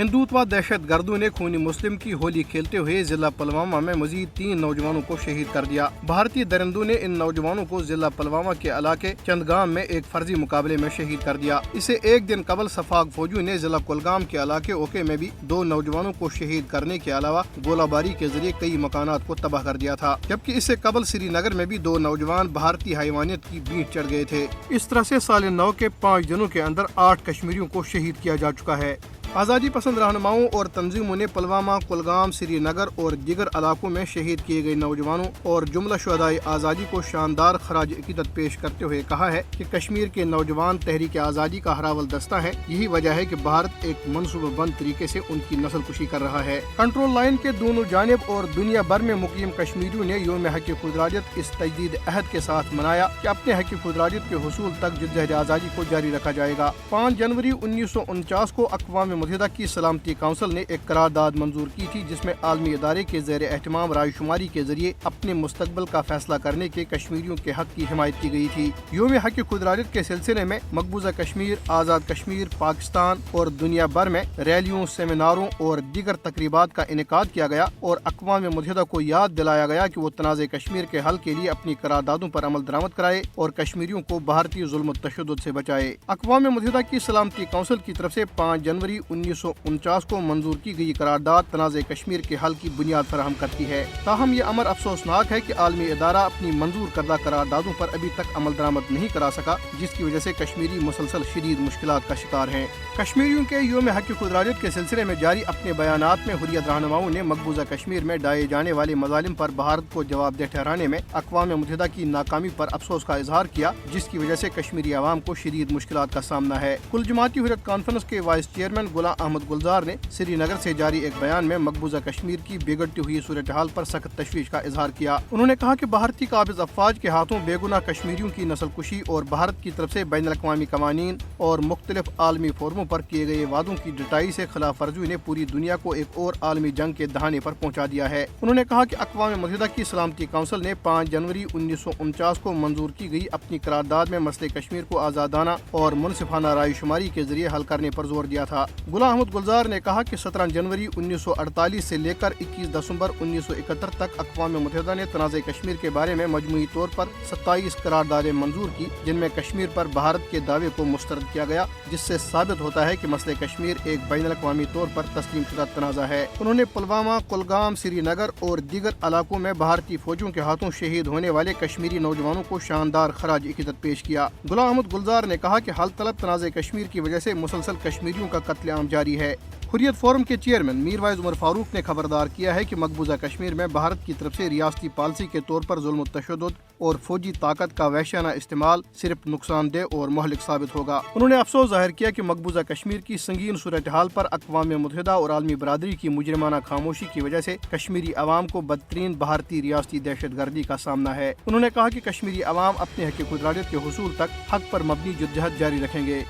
ہندوتوا دہشت گردوں نے خونی مسلم کی ہولی کھیلتے ہوئے ضلع پلوامہ میں مزید 3 نوجوانوں کو شہید کر دیا۔ بھارتی درندوں نے ان نوجوانوں کو ضلع پلوامہ کے علاقے چندگام میں ایک فرضی مقابلے میں شہید کر دیا۔ اسے ایک دن قبل سفاق فوجیوں نے ضلع کولگام کے علاقے اوکے میں بھی 2 نوجوانوں کو شہید کرنے کے علاوہ گولہ باری کے ذریعے کئی مکانات کو تباہ کر دیا تھا، جبکہ اس سے قبل سری نگر میں بھی 2 نوجوان بھارتی حیوانیت کی بھیٹ چڑھ گئے تھے۔ اس طرح سے سال نو کے 5 دنوں کے اندر 8 کشمیریوں کو شہید کیا جا چکا ہے۔ آزادی پسند رہنماؤں اور تنظیموں نے پلوامہ، کولگام، سری نگر اور دیگر علاقوں میں شہید کیے گئے نوجوانوں اور جملہ شہدائے آزادی کو شاندار خراج عقیدت پیش کرتے ہوئے کہا ہے کہ کشمیر کے نوجوان تحریک آزادی کا ہراول دستہ ہے۔ یہی وجہ ہے کہ بھارت ایک منصوبہ بند طریقے سے ان کی نسل کشی کر رہا ہے۔ کنٹرول لائن کے دونوں جانب اور دنیا بھر میں مقیم کشمیریوں نے یوم حق خودارادیت اس تجدید عہد کے ساتھ منایا کہ اپنے حق خودارادیت کے حصول تک جدوجہد آزادی کو جاری رکھا جائے گا۔ 5 جنوری 1949 کو اقوام متحدہ کی سلامتی کونسل نے ایک قرارداد منظور کی تھی، جس میں عالمی ادارے کے زیر اہتمام رائے شماری کے ذریعے اپنے مستقبل کا فیصلہ کرنے کے کشمیریوں کے حق کی حمایت کی گئی تھی۔ یوم حق خودارادیت کے سلسلے میں مقبوضہ کشمیر، آزاد کشمیر، پاکستان اور دنیا بھر میں ریلیوں، سیمیناروں اور دیگر تقریبات کا انعقاد کیا گیا اور اقوام متحدہ کو یاد دلایا گیا کہ وہ تنازع کشمیر کے حل کے لیے اپنی قراردادوں پر عمل درآمد کرائے اور کشمیریوں کو بھارتی ظلم و تشدد سے بچائے۔ اقوام متحدہ کی سلامتی کونسل کی طرف سے 5 جنوری 1949 کو منظور کی گئی قرارداد تنازع کشمیر کے حل کی بنیاد فراہم کرتی ہے۔ تاہم یہ امر افسوسناک ہے کہ عالمی ادارہ اپنی منظور کردہ قراردادوں پر ابھی تک عمل درآمد نہیں کرا سکا، جس کی وجہ سے کشمیری مسلسل شدید مشکلات کا شکار ہیں۔ کشمیریوں کے یوم حق خودارادیت کے سلسلے میں جاری اپنے بیانات میں حریت رہنماؤں نے مقبوضہ کشمیر میں ڈھائے جانے والے مظالم پر بھارت کو جواب دہ ٹھہرانے میں اقوام متحدہ کی ناکامی پر افسوس کا اظہار کیا، جس کی وجہ سے کشمیری عوام کو شدید مشکلات کا سامنا ہے۔ کل جماعتی حریت کانفرنس کے وائس چیئرمین غلام احمد گلزار نے سری نگر سے جاری ایک بیان میں مقبوضہ کشمیر کی بگڑتی ہوئی صورتحال پر سخت تشویش کا اظہار کیا۔ انہوں نے کہا کہ بھارتی قابض افواج کے ہاتھوں بے گناہ کشمیریوں کی نسل کشی اور بھارت کی طرف سے بین الاقوامی قوانین اور مختلف عالمی فورموں پر کیے گئے وعدوں کی ڈٹائی سے خلاف ورزیوں نے پوری دنیا کو ایک اور عالمی جنگ کے دہانے پر پہنچا دیا ہے۔ انہوں نے کہا کہ اقوام متحدہ کی سلامتی کونسل نے 5 جنوری 1949 کو منظور کی گئی اپنی قرارداد میں مسئلہ کشمیر کو آزادانہ اور منصفانہ رائے شماری کے ذریعے حل کرنے پر زور دیا تھا۔ غلام احمد گلزار نے کہا کہ 17 جنوری 1948 سے لے کر 21 دسمبر 1971 تک اقوام متحدہ نے تنازع کشمیر کے بارے میں مجموعی طور پر 27 قراردادیں منظور کی، جن میں کشمیر پر بھارت کے دعوے کو مسترد کیا گیا، جس سے ثابت ہوتا ہے کہ مسئلہ کشمیر ایک بین الاقوامی طور پر تسلیم شدہ تنازع ہے۔ انہوں نے پلوامہ، کولگام، سری نگر اور دیگر علاقوں میں بھارتی فوجوں کے ہاتھوں شہید ہونے والے کشمیری نوجوانوں کو شاندار خراج عقیدت پیش کیا۔ غلام احمد گلزار نے کہا کہ حل طلب تنازع کشمیر کی وجہ سے مسلسل کشمیریوں کا قتل عام جاری ہے۔ حریت فورم کے چیئرمین میر وائز عمر فاروق نے خبردار کیا ہے کہ مقبوضہ کشمیر میں بھارت کی طرف سے ریاستی پالیسی کے طور پر ظلم و تشدد اور فوجی طاقت کا وحشیانہ استعمال صرف نقصان دہ اور مہلک ثابت ہوگا۔ انہوں نے افسوس ظاہر کیا کہ مقبوضہ کشمیر کی سنگین صورتحال پر اقوام متحدہ اور عالمی برادری کی مجرمانہ خاموشی کی وجہ سے کشمیری عوام کو بدترین بھارتی ریاستی دہشت گردی کا سامنا ہے۔ انہوں نے کہا کہ کشمیری عوام اپنے حق خودارادیت کے حصول تک حق پر مبنی جدوجہد جاری رکھیں گے۔